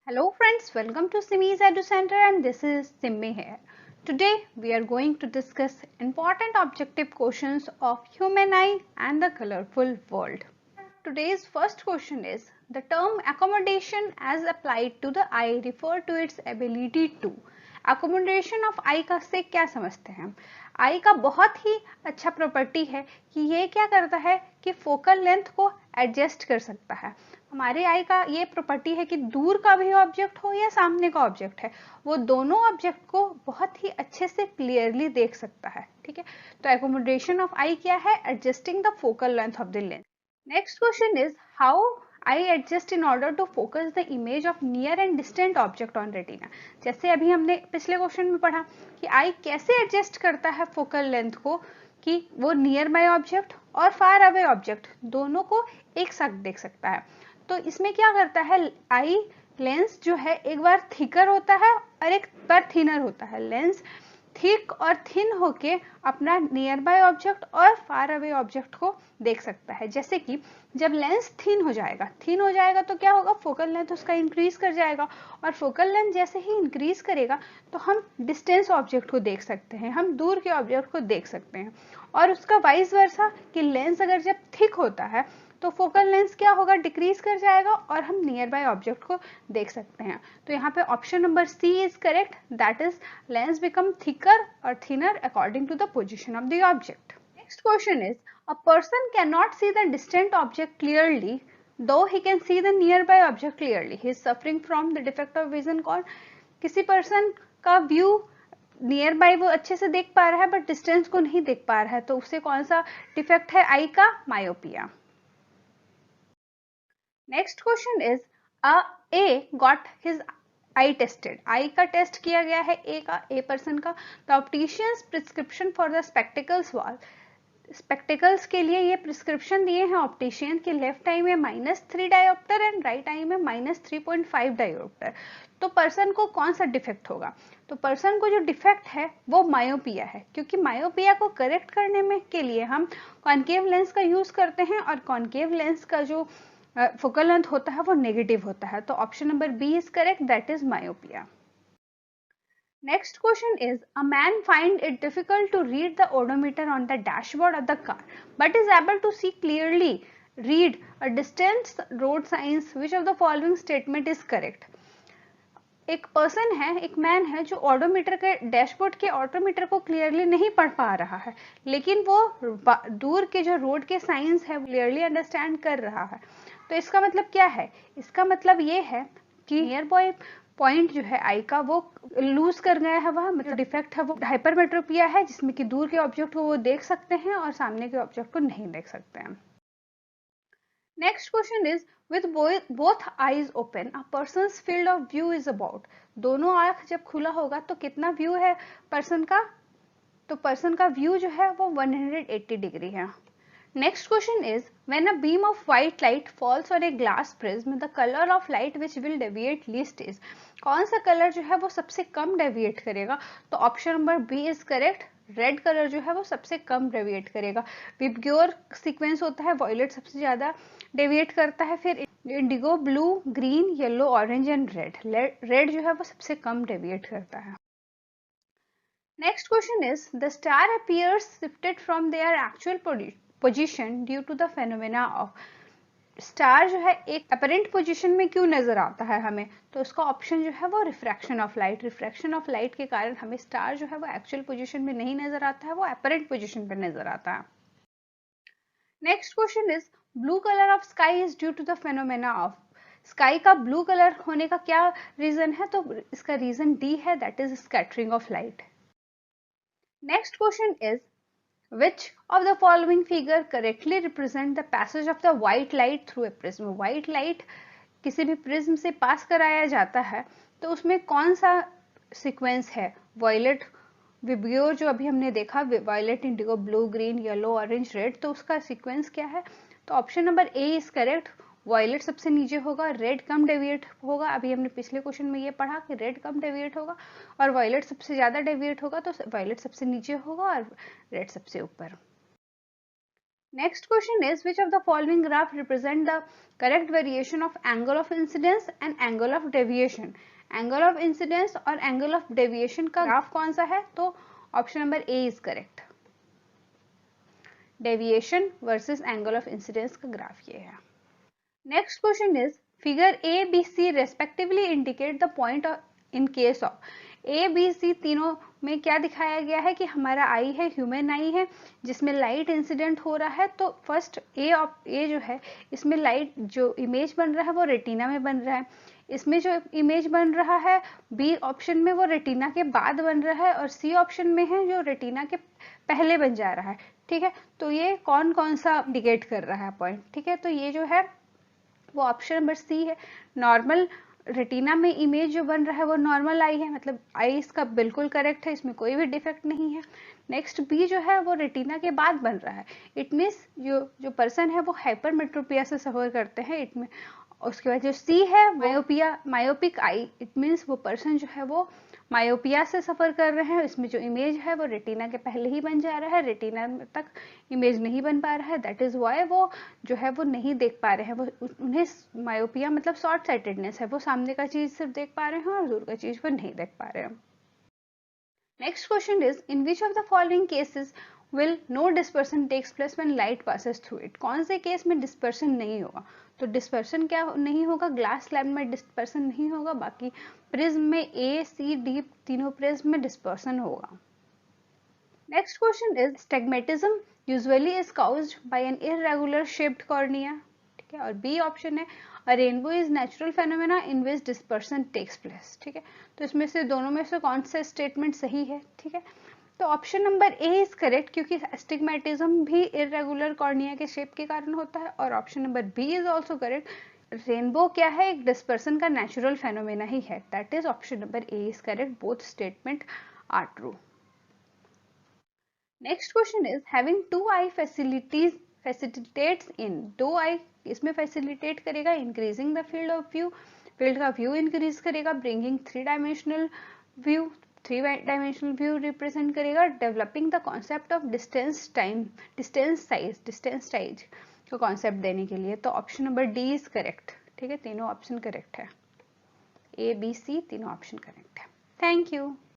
Hello friends, welcome to Simi's Edu Center and this is Simmi here. Today we are going to discuss important objective questions of human eye and the colorful world. Today's first question is, the term accommodation as applied to the eye refer to its ability to. Accommodation of eye का से क्या समझते हैं हम? आई का बहुत ही अच्छा property है कि ये क्या करता है कि फोकल लेंथ को एडजस्ट कर सकता है। हमारे आई का ये प्रॉपर्टी है कि दूर का भी ऑब्जेक्ट हो या सामने का ऑब्जेक्ट है, वो दोनों ऑब्जेक्ट को बहुत ही अच्छे से क्लियरली देख सकता है। ठीक है, तो एकोमोडेशन ऑफ आई क्या है? Adjusting the focal length of the lens. Next question is how eye adjust in order to focus the image of near and distant object on retina. जैसे अभी हमने पिछले क्वेश्चन में पढ़ा कि आई कैसे एडजस्ट करता है फोकल लेंथ को कि वो नियर बाय ऑब्जेक्ट और फार अवे ऑब्जेक्ट दोनों को एक साथ देख सकता है। तो इसमें क्या करता है, आई लेंस जो है एक बार थिकर होता है और एक बार थिनर होता है। लेंस थिक और थिन होके अपना नियर बाय ऑब्जेक्ट और फार अवे ऑब्जेक्ट को देख सकता है। जैसे कि जब लेंस थिन हो जाएगा तो क्या होगा, फोकल लेंथ उसका इंक्रीज कर जाएगा और फोकल लेंथ जैसे ही इंक्रीज करेगा तो हम डिस्टेंस ऑब्जेक्ट को देख सकते हैं, हम दूर के ऑब्जेक्ट को देख सकते हैं। और उसका वाइस वर्सा कि लेंस अगर जब थिक होता है तो फोकल लेंस क्या होगा, डिक्रीज कर जाएगा और हम नियर बाय ऑब्जेक्ट को देख सकते हैं। तो यहाँ पे option number C is correct, that is lens become thicker और thinner according to the position of the object. Next question is a person can not see the distant object clearly though he can see the near by object clearly, he is suffering from the defect of vision. कौन? किसी person का view near by वो अच्छे से देख पा रहा है बट डिस्टेंस को नहीं देख पा रहा है, तो उससे कौन सा डिफेक्ट है? आई का myopia. Next question is a got his eye tested. Eye का टेस्ट किया गया है ए पर्सन का। The opticians prescription for the spectacles was, spectacles के लिए ये प्रिस्क्रिप्शन दिए हैं ऑप्टिशियन के। लेफ्ट आई में -3 डायोप्टर एंड राइट आई में -3.5 डायोप्टर। तो पर्सन को कौन सा डिफेक्ट होगा? तो पर्सन को जो डिफेक्ट है वो मायोपिया है, क्योंकि मायोपिया को करेक्ट करने में के लिए हम कॉन्केव लेंस का यूज करते हैं और कॉन्केव लेंस का जो फोकल लेंथ होता है वो नेगेटिव होता है। तो option number B is correct, that is myopia. Next question is, a man find it difficult to read the odometer on the dashboard of the car but is able to see clearly read a distance road signs, which of the following statement is correct? एक person है, एक man है जो odometer के dashboard के odometer को clearly नहीं पढ़ पा रहा है, लेकिन वो दूर के जो रोड के साइंस है क्लियरली अंडरस्टैंड कर रहा है। तो इसका मतलब क्या है? इसका मतलब ये है कि नियर बाय पॉइंट जो है आई का वो लूज कर गया है, वह मतलब डिफेक्ट है, वो हाइपरमेट्रोपिया है, जिसमें कि दूर के ऑब्जेक्ट को वो देख सकते हैं और सामने के ऑब्जेक्ट को नहीं देख सकते हैं। Next question is, with both eyes open a person's field of view is about। दोनों आंख जब खुला होगा तो कितना व्यू है पर्सन का? तो पर्सन का व्यू जो है वो 180 डिग्री है। Next question is, when a beam of white light falls on a glass prism the colour of light which will deviate least is. कौन सा कलर जो है वो सबसे कम डेविएट करेगा? तो option number B is correct, red colour जो है वो सबसे कम डेविएट करेगा। विबग्योर सीक्वेंस होता है, वॉयलेट सबसे ज्यादा डेविएट करता है, फिर indigo, blue, green, yellow, orange and red. Red जो है वो सबसे कम डेविएट करता है। Next question is, the star appears shifted from their actual position due to the phenomena of. Star जो है एक अपरेंट पोजीशन में क्यों नजर आता है हमें? तो उसका ऑप्शन जो है वो refraction of light. Refraction of light के कारण हमें स्टार जो है वो एक्चुअल पोजीशन में नहीं नजर आता है, वो अपरेंट पोजीशन पे नजर आता है। Next question is, blue colour of sky is due to the phenomena of. Sky का ब्लू कलर होने का क्या रीजन है? तो इसका रीजन डी है, that is scattering of light. Next question is, which of the following figure correctly represent the passage of the white light through a prism। white light किसी भी prism से पास कराया जाता है तो उसमें कौन सा सीक्वेंस है? वॉयलेट, विब्रियो जो अभी हमने देखा, violet, indigo, blue, green, yellow, orange, red, तो उसका सीक्वेंस क्या है? तो option number A is correct, violet सबसे नीचे होगा, रेड कम डेविएट होगा। अभी हमने पिछले क्वेश्चन में ये पढ़ा कि रेड कम डेविएट होगा और वॉयलेट सबसे ज्यादा डेविएट होगा, तो वॉयलेट सबसे नीचे होगा और रेड सबसे ऊपर। Next question is, which of the following graph represent the correct variation of angle of incidence and angle of deviation? Angle of incidence और angle of deviation का ग्राफ कौन सा है? तो option number A is correct. Deviation versus angle of incidence का graph ये है. Next question is, figure A B C respectively indicate the point in case of. A B C तीनों में क्या दिखाया गया है कि हमारा आई है, ह्यूमन आई है, जिसमें लाइट इंसिडेंट हो रहा है. तो फर्स्ट ए जो है, इसमें लाइट जो इमेज बन रहा है वो रेटिना में बन रहा है. इसमें जो इमेज बन रहा है बी ऑप्शन में वो रेटिना के बाद बन रहा है, और सी ऑप्शन में है जो रेटिना के पहले बन जा रहा है. ठीक है, तो ये कौन कौन सा इंडिकेट कर रहा है पॉइंट. ठीक है, तो ये जो है वो ऑप्शन नंबर सी है. नॉर्मल रेटिना में इमेज जो बन रहा है वो नॉर्मल आई है, मतलब आई इसका बिल्कुल करेक्ट है, इसमें कोई भी डिफेक्ट नहीं है. नेक्स्ट बी जो है वो रेटिना के बाद बन रहा है. इट मीन्स जो पर्सन है वो हाइपरमेट्रोपिया से सफर करते हैं. इट में उसके बाद जो सी है मायोपिक आई, इट मीन्स वो पर्सन जो है वो मायोपिया से सफर कर रहे हैं. इसमें जो इमेज है वो रेटिना के पहले ही बन जा रहा है, रेटिना तक इमेज नहीं बन पा रहा है. दैट इज वाई वो जो है वो नहीं देख पा रहे हैं. वो उन्हें मायोपिया मतलब शॉर्ट साइटेडनेस है, वो सामने का चीज सिर्फ देख पा रहे हैं और दूर का चीज वो नहीं देख पा रहे हैं. Next question is, in which of the following cases will no dispersion takes place when light passes through it. कौन से केस में डिस्पर्सन नहीं होगा. तो डिस्पर्सन क्या नहीं होगा, ग्लास स्लैब में डिस्पर्सन नहीं होगा, बाकी प्रिज्म में ए सी डी तीनों प्रिज्म में डिस्पर्सन होगा. Next question is, astigmatism usually is caused by an irregular shaped cornea. ठीक है, और बी ऑप्शन है, a rainbow is natural phenomena in which dispersion takes place. ठीक है, तो इसमें से दोनों में से कौन सा स्टेटमेंट सही है. ठीक है, तो option number A is correct, क्योंकि एस्टिग्मेटिज्म भी इररेगुलर कॉर्निया के शेप के कारण होता है. और option number B is also correct. Rainbow क्या है, एक डिस्पर्सन का नेचुरल फेनोमेना ही है. That is option number A is correct. Both statement are true. Next question is, having two eye facilities facilitates in. दो आई इसमें facilitate करेगा increasing the field of view. Field का view increase करेगा. Bringing three dimensional view, three dimensional view represent करेगा. Developing the concept of distance size का concept देने के लिए. तो option number D is correct. ठीक है, तीनों ऑप्शन करेक्ट है. ए बी सी तीनों ऑप्शन करेक्ट है. Thank you.